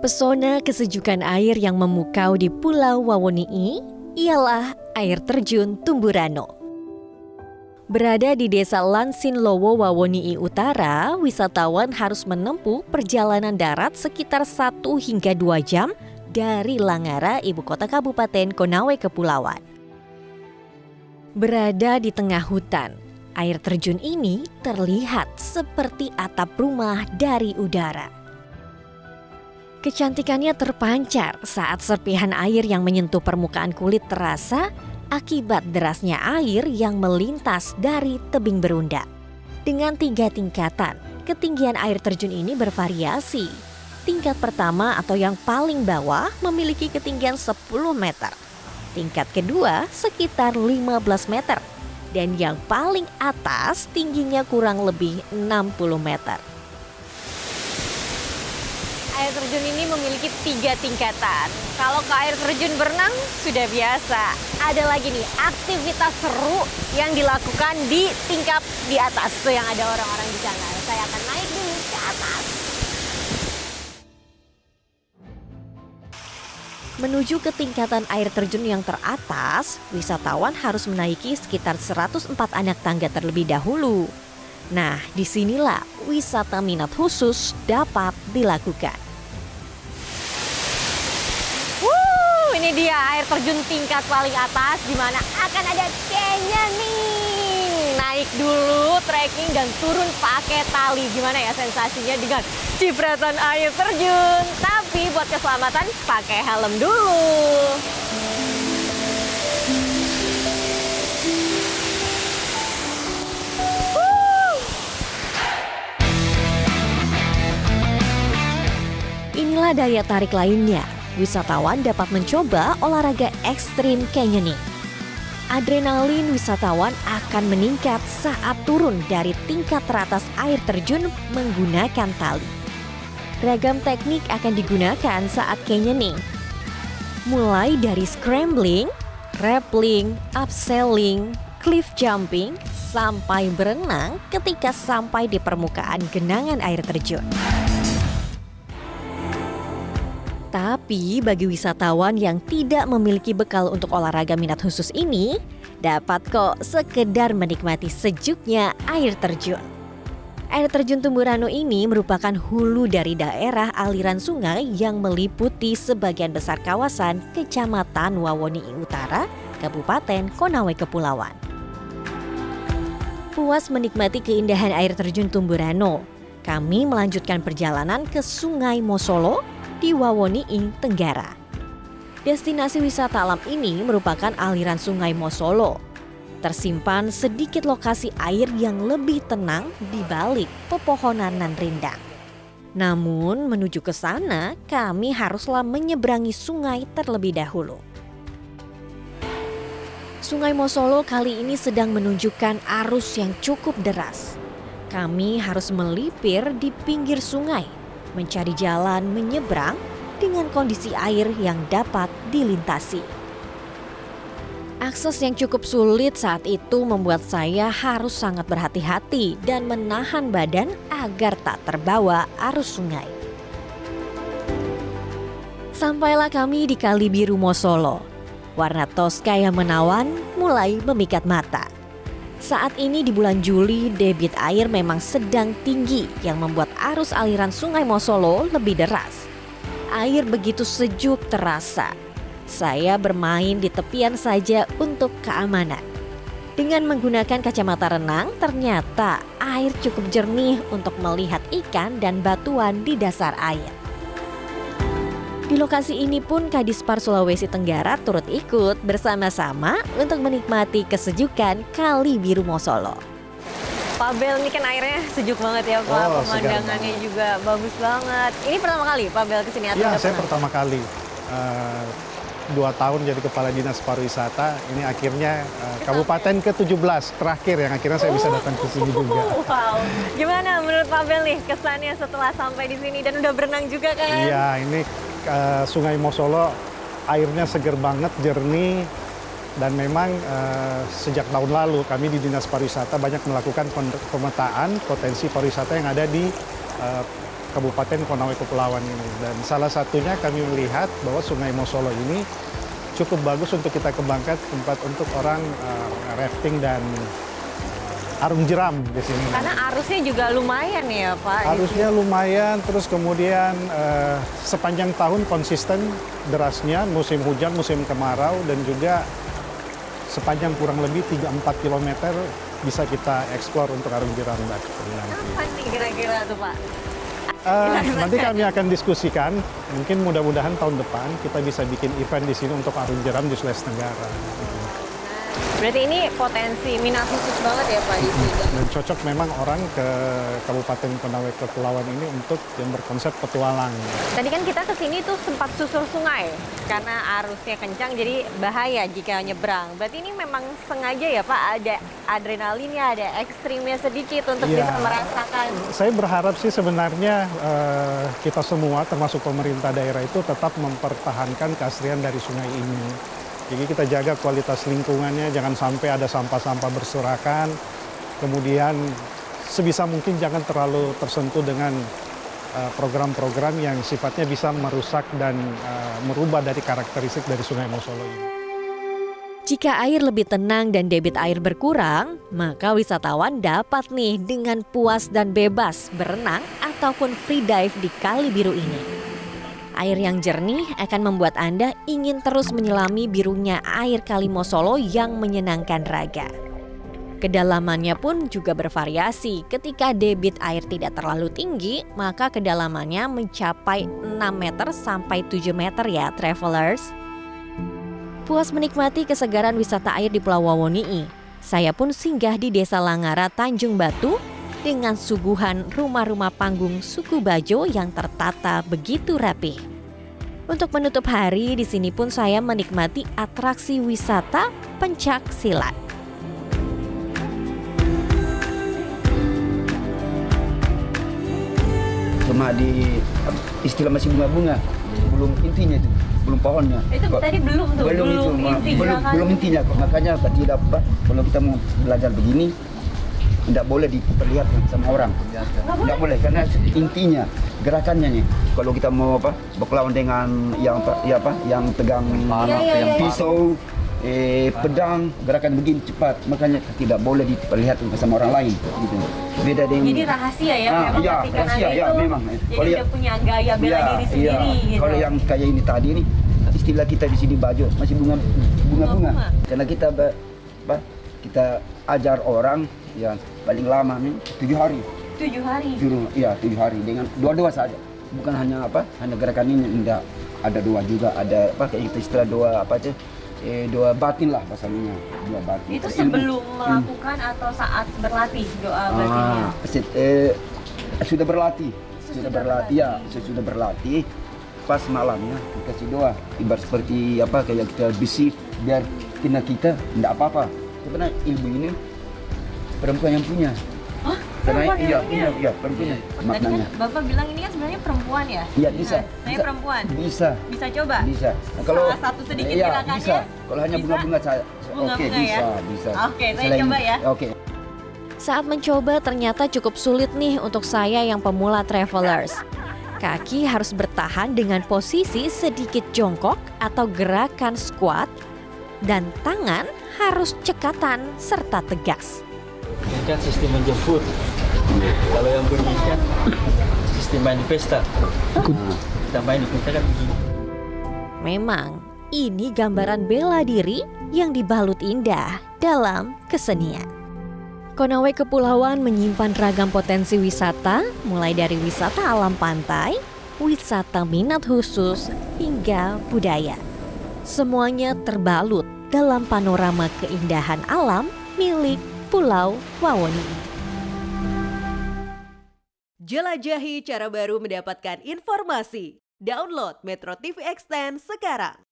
Pesona kesejukan air yang memukau di Pulau Wawoni'i ialah air terjun Tumburano. Berada di desa Lansinlowo, Wawoni'i Utara, wisatawan harus menempuh perjalanan darat sekitar 1 hingga 2 jam dari Langara, ibu kota Kabupaten Konawe Kepulauan. Berada di tengah hutan, air terjun ini terlihat seperti atap rumah dari udara. Kecantikannya terpancar saat serpihan air yang menyentuh permukaan kulit terasa akibat derasnya air yang melintas dari tebing berundak. Dengan 3 tingkatan, ketinggian air terjun ini bervariasi. Tingkat pertama atau yang paling bawah memiliki ketinggian 10 meter. Tingkat kedua sekitar 15 meter. Dan yang paling atas tingginya kurang lebih 60 meter. Air terjun ini memiliki 3 tingkatan. Kalau ke air terjun berenang sudah biasa. Ada lagi nih aktivitas seru yang dilakukan di tingkap di atas. Tuh yang ada orang-orang di sana. Saya akan naik dulu ke atas. Menuju ke tingkatan air terjun yang teratas, wisatawan harus menaiki sekitar 104 anak tangga terlebih dahulu. Nah, disinilah wisata minat khusus dapat dilakukan. Ini dia air terjun tingkat paling atas di mana akan ada canyoning. Naik dulu, trekking dan turun pakai tali. Gimana ya sensasinya dengan cipratan air terjun? Tapi buat keselamatan pakai helm dulu. Inilah daya tarik lainnya. Wisatawan dapat mencoba olahraga ekstrim canyoning. Adrenalin wisatawan akan meningkat saat turun dari tingkat teratas air terjun menggunakan tali. Ragam teknik akan digunakan saat canyoning. Mulai dari scrambling, rappelling, upselling, cliff jumping, sampai berenang ketika sampai di permukaan genangan air terjun. Tapi bagi wisatawan yang tidak memiliki bekal untuk olahraga minat khusus ini, dapat kok sekedar menikmati sejuknya air terjun. Air terjun Tumburano ini merupakan hulu dari daerah aliran sungai yang meliputi sebagian besar kawasan Kecamatan Wawoni'i Utara, Kabupaten Konawe Kepulauan. Puas menikmati keindahan air terjun Tumburano, kami melanjutkan perjalanan ke Sungai Mosolo di Wawoni'i Tenggara. Destinasi wisata alam ini merupakan aliran Sungai Mosolo. Tersimpan sedikit lokasi air yang lebih tenang di balik pepohonan nan rindang. Namun menuju ke sana kami haruslah menyeberangi sungai terlebih dahulu. Sungai Mosolo kali ini sedang menunjukkan arus yang cukup deras. Kami harus melipir di pinggir sungai, mencari jalan menyeberang dengan kondisi air yang dapat dilintasi. Akses yang cukup sulit saat itu membuat saya harus sangat berhati-hati dan menahan badan agar tak terbawa arus sungai. Sampailah kami di Kali Biru Mosolo. Warna toska yang menawan mulai memikat mata. Saat ini di bulan Juli, debit air memang sedang tinggi yang membuat arus aliran Sungai Mosolo lebih deras. Air begitu sejuk terasa. Saya bermain di tepian saja untuk keamanan. Dengan menggunakan kacamata renang, ternyata air cukup jernih untuk melihat ikan dan batuan di dasar air. Di lokasi ini pun Kadispar Sulawesi Tenggara turut ikut bersama-sama untuk menikmati kesejukan Kali Biru Mosolo. Pak Bel, ini kan airnya sejuk banget ya Pak, pemandangannya juga bagus banget. Ini pertama kali Pak Bel kesini atau Iya, saya pertama kali. 2 tahun jadi Kepala Dinas Pariwisata, ini akhirnya Kabupaten ke-17 terakhir yang akhirnya saya bisa datang ke sini juga. Wow, gimana menurut Pak Bel nih kesannya setelah sampai di sini dan udah berenang juga kan? Iya, ini Sungai Mosolo airnya seger banget, jernih, dan memang sejak tahun lalu kami di Dinas Pariwisata banyak melakukan pemetaan potensi pariwisata yang ada di Kabupaten Konawe Kepulauan ini. Dan salah satunya kami melihat bahwa Sungai Mosolo ini cukup bagus untuk kita kembangkan tempat untuk orang rafting dan arung jeram di sini. Karena arusnya juga lumayan ya Pak? Arusnya lumayan, terus kemudian sepanjang tahun konsisten derasnya, musim hujan, musim kemarau, dan juga sepanjang kurang lebih 3-4 km bisa kita eksplor untuk arung jeram. Kapan nih kira-kira tuh Pak? Nanti kami akan diskusikan, mungkin mudah-mudahan tahun depan kita bisa bikin event di sini untuk arung jeram di Sulawesi Tenggara. Berarti ini potensi minat khusus banget ya Pak di sini. Dan cocok memang orang ke Kabupaten Konawe Kepulauan ini untuk yang berkonsep petualang. Tadi kan kita kesini tuh sempat susur sungai karena arusnya kencang jadi bahaya jika nyebrang. Berarti ini memang sengaja ya Pak, ada adrenalinnya, ada ekstrimnya sedikit untuk bisa merasakan. Saya berharap sih sebenarnya kita semua termasuk pemerintah daerah itu tetap mempertahankan keaslian dari sungai ini. Jadi kita jaga kualitas lingkungannya, jangan sampai ada sampah-sampah berserakan. Kemudian sebisa mungkin jangan terlalu tersentuh dengan program-program yang sifatnya bisa merusak dan merubah dari karakteristik dari Sungai Mosolo ini. Jika air lebih tenang dan debit air berkurang, maka wisatawan dapat nih dengan puas dan bebas berenang ataupun free dive di Kali Biru ini. Air yang jernih akan membuat Anda ingin terus menyelami birunya air Kali Mosolo yang menyenangkan raga. Kedalamannya pun juga bervariasi. Ketika debit air tidak terlalu tinggi, maka kedalamannya mencapai 6 meter sampai 7 meter ya, travelers. Puas menikmati kesegaran wisata air di Pulau Wawoni'i, saya pun singgah di Desa Langara, Tanjung Batu dengan suguhan rumah-rumah panggung suku Bajo yang tertata begitu rapih. Untuk menutup hari, di sini pun saya menikmati atraksi wisata pencak silat. Cuma di istilah masih bunga-bunga, belum intinya itu, belum pohonnya. Itu tadi belum tuh, belum intinya. Makanya tidak apa, kalau kita mau belajar begini, tidak boleh diperlihatkan sama orang. Tidak boleh, karena intinya gerakannya nih. Kalau kita mau berlawan dengan yang yang pegang pisau, pedang, gerakan begini cepat, makanya tidak boleh diperlihatkan sama orang lain. Gitu. Beda dengan. Jadi rahasia ya, memang iya, ketika rahasia, itu, memang. Jadi dia punya gaya bela diri sendiri. Gitu. Kalau yang kayak ini tadi nih, istilah kita di sini Bajo masih bunga-bunga. Karena kita ajar orang yang paling lama nih 7 hari. 7 hari? Iya, 7 hari dengan dua saja. Bukan hanya hanya gerakan ini, enggak. Ada dua juga, ada kayak kita istilah doa batin lah bahasanya. Doa batin. Itu sebelum melakukan atau saat berlatih doa batinnya? Sudah berlatih. Sudah berlatih. Pas malamnya dikasih doa. Ibarat seperti kayak kita bisi biar kita enggak apa-apa. Sebenarnya ilmu ini perempuan yang punya. Hah? Karena Perempuan iya, perempuannya. Tadi kan Bapak bilang ini kan sebenarnya perempuan ya? Iya, bisa. Saya perempuan? Bisa. Bisa coba? Bisa. Nah, kalau salah satu sedikit gerakannya? Bisa. Kalau hanya bunga-bunga saya. Oke, bisa. Oke, saya coba ya. Oke. Saat mencoba ternyata cukup sulit nih untuk saya yang pemula travelers. Kaki harus bertahan dengan posisi sedikit jongkok atau gerakan squat, dan tangan harus cekatan serta tegas. Ini kan sistem menjemput. Kalau yang bunyi kan sistem main di pesta. Kita main di pesta kan begini. Memang ini gambaran bela diri yang dibalut indah dalam kesenian. Konawe Kepulauan menyimpan ragam potensi wisata, mulai dari wisata alam pantai, wisata minat khusus, hingga budaya. Semuanya terbalut dalam panorama keindahan alam milik Pulau Wawoni'i. Jelajahi cara baru mendapatkan informasi. Download Metro TV Extend sekarang.